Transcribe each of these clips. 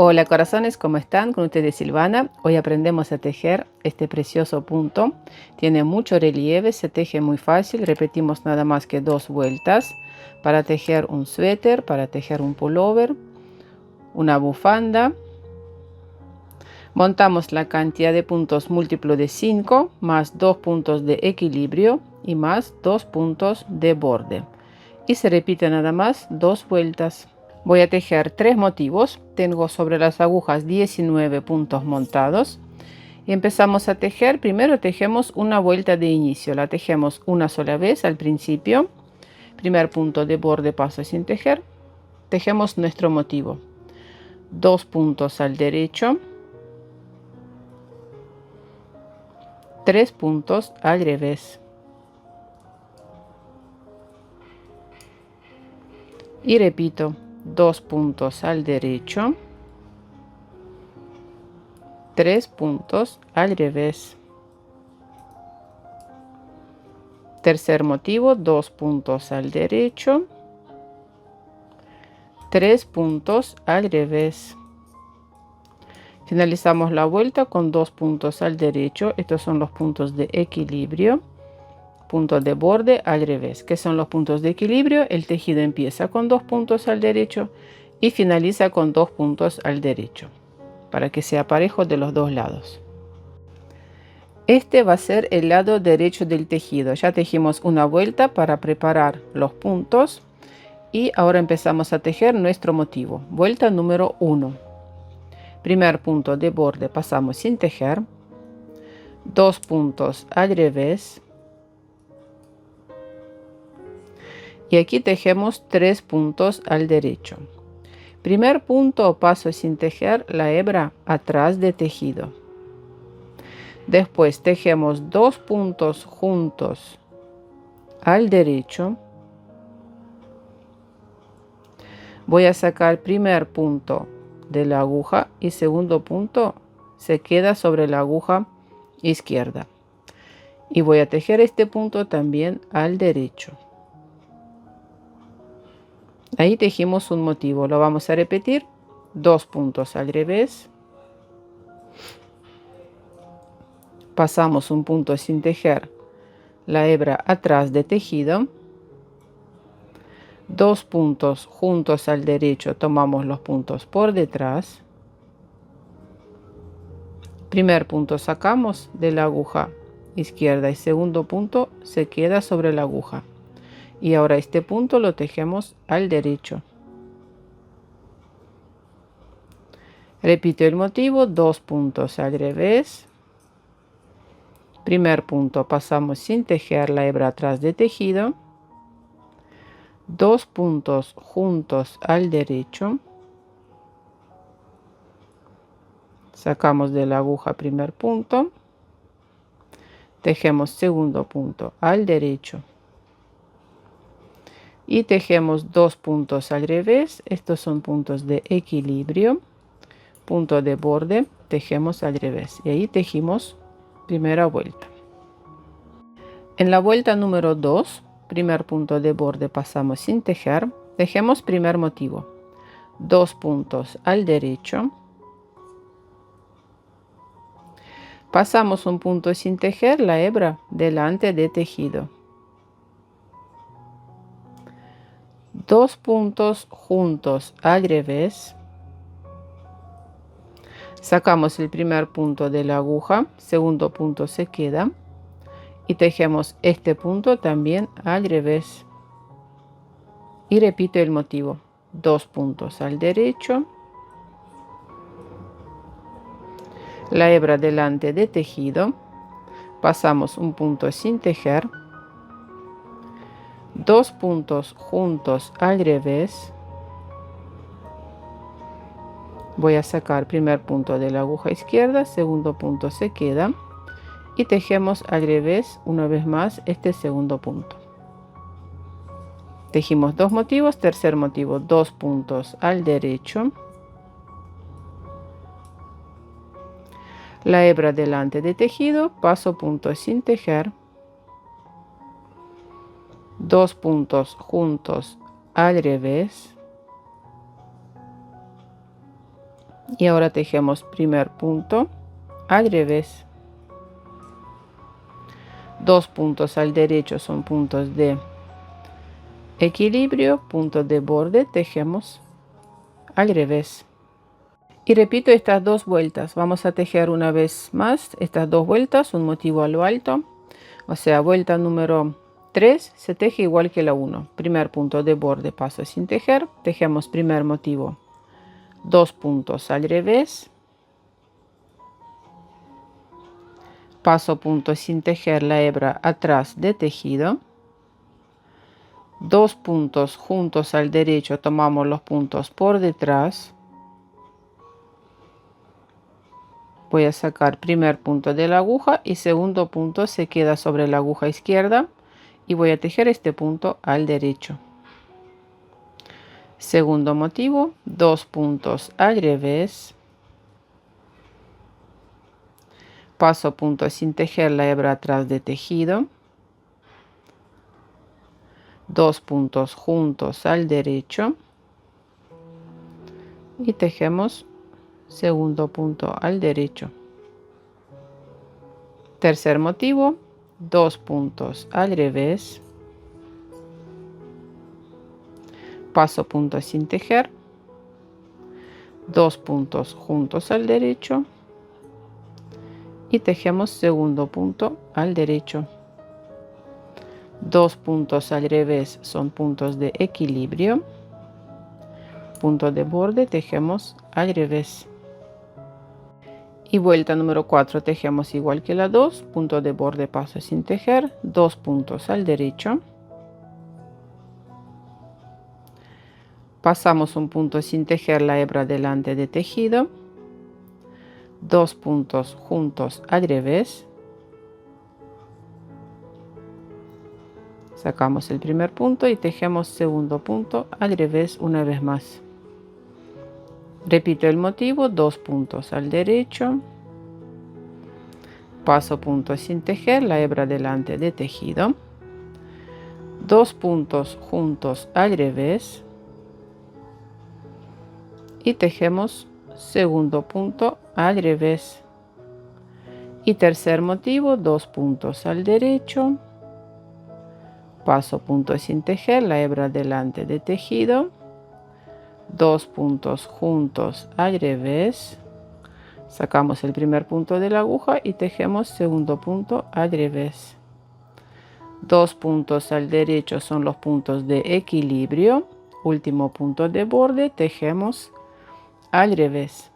Hola corazones, ¿cómo están? Con ustedes Silvana. Hoy aprendemos a tejer este precioso punto. Tiene mucho relieve, se teje muy fácil. Repetimos nada más que 2 vueltas para tejer un suéter, para tejer un pullover, una bufanda. Montamos la cantidad de puntos múltiplo de 5 más 2 puntos de equilibrio y más 2 puntos de borde. Y se repite nada más 2 vueltas. Voy a tejer 3 motivos. Tengo sobre las agujas 19 puntos montados y empezamos a tejer. Primero tejemos una vuelta de inicio, la tejemos una sola vez al principio. Primer punto de borde, paso sin tejer. Tejemos nuestro motivo, 2 puntos al derecho, 3 puntos al revés y repito, 2 puntos al derecho, 3 puntos al revés. Tercer motivo, 2 puntos al derecho, 3 puntos al revés. Finalizamos la vuelta con 2 puntos al derecho. Estos son los puntos de equilibrio. Puntos de borde al revés. ¿Qué son los puntos de equilibrio? El tejido empieza con 2 puntos al derecho y finaliza con 2 puntos al derecho, para que sea parejo de los dos lados. Este va a ser el lado derecho del tejido. Ya tejimos una vuelta para preparar los puntos y ahora empezamos a tejer nuestro motivo. Vuelta número 1. Primer punto de borde, pasamos sin tejer, 2 puntos al revés y aquí tejemos 3 puntos al derecho. Primer punto, paso sin tejer la hebra atrás de tejido. Después tejemos 2 puntos juntos al derecho. Voy a sacar primer punto de la aguja y segundo punto se queda sobre la aguja izquierda. Y voy a tejer este punto también al derecho. Ahí tejimos un motivo. Lo vamos a repetir. 2 puntos al revés. Pasamos un punto sin tejer la hebra atrás de tejido. 2 puntos juntos al derecho, tomamos los puntos por detrás. Primer punto sacamos de la aguja izquierda y segundo punto se queda sobre la aguja. Y ahora este punto lo tejemos al derecho. Repito el motivo, 2 puntos al revés. Primer punto pasamos sin tejer la hebra atrás de tejido. 2 puntos juntos al derecho. Sacamos de la aguja primer punto. Tejemos segundo punto al derecho. Y tejemos 2 puntos al revés. Estos son puntos de equilibrio. Punto de borde, tejemos al revés. Y ahí tejimos primera vuelta. En la vuelta número 2, primer punto de borde pasamos sin tejer. Tejemos primer motivo. 2 puntos al derecho. Pasamos un punto sin tejer la hebra delante de tejido. 2 puntos juntos al revés. Sacamos el primer punto de la aguja, segundo punto se queda y tejemos este punto también al revés. Y repito el motivo. 2 puntos al derecho. La hebra delante de tejido. Pasamos un punto sin tejer. 2 puntos juntos al revés. Voy a sacar primer punto de la aguja izquierda, segundo punto se queda y tejemos al revés una vez más este segundo punto. Tejimos 2 motivos, tercer motivo, 2 puntos al derecho. La hebra delante de tejido, paso punto sin tejer. 2 puntos juntos al revés. Y ahora tejemos primer punto al revés. 2 puntos al derecho son puntos de equilibrio, puntos de borde, tejemos al revés. Y repito estas 2 vueltas. Vamos a tejer una vez más estas 2 vueltas, un motivo a lo alto. O sea, vuelta número 3 se teje igual que la 1. Primer punto de borde, paso sin tejer. Tejemos primer motivo, 2 puntos al revés. Paso punto sin tejer la hebra atrás de tejido. 2 puntos juntos al derecho, tomamos los puntos por detrás. Voy a sacar primer punto de la aguja y segundo punto se queda sobre la aguja izquierda y voy a tejer este punto al derecho. Segundo motivo, 2 puntos al revés. Paso punto sin tejer la hebra atrás de tejido. 2 puntos juntos al derecho y tejemos segundo punto al derecho. Tercer motivo, 2 puntos al revés. Paso punto sin tejer. 2 puntos juntos al derecho y tejemos segundo punto al derecho. 2 puntos al revés son puntos de equilibrio. Punto de borde, tejemos al revés. Y vuelta número 4 tejemos igual que la 2, punto de borde, paso sin tejer, 2 puntos al derecho. Pasamos un punto sin tejer la hebra delante de tejido. 2 puntos juntos al revés. Sacamos el primer punto y tejemos segundo punto al revés una vez más. Repito el motivo, 2 puntos al derecho. Paso punto sin tejer la hebra delante de tejido. 2 puntos juntos al revés. Y tejemos segundo punto al revés. Y tercer motivo, 2 puntos al derecho. Paso punto sin tejer la hebra delante de tejido. 2 puntos juntos al revés. Sacamos el primer punto de la aguja y tejemos segundo punto al revés. 2 puntos al derecho son los puntos de equilibrio. Último punto de borde, tejemos al revés.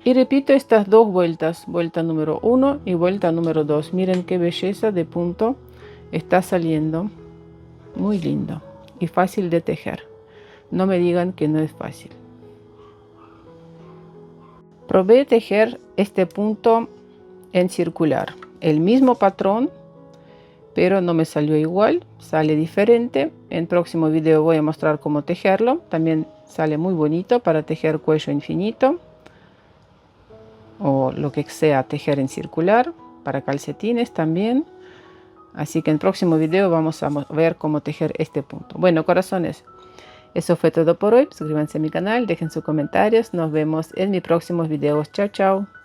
Y repito estas 2 vueltas, vuelta número 1 y vuelta número 2. Miren qué belleza de punto está saliendo. Muy lindo y fácil de tejer. No me digan que no es fácil. Probé tejer este punto en circular, el mismo patrón, pero no me salió igual, sale diferente. En próximo video voy a mostrar cómo tejerlo. También sale muy bonito para tejer cuello infinito o lo que sea tejer en circular, para calcetines también. Así que en el próximo video vamos a ver cómo tejer este punto. Bueno, corazones, eso fue todo por hoy. Suscríbanse a mi canal, dejen sus comentarios. Nos vemos en mis próximos videos. Chao, chao.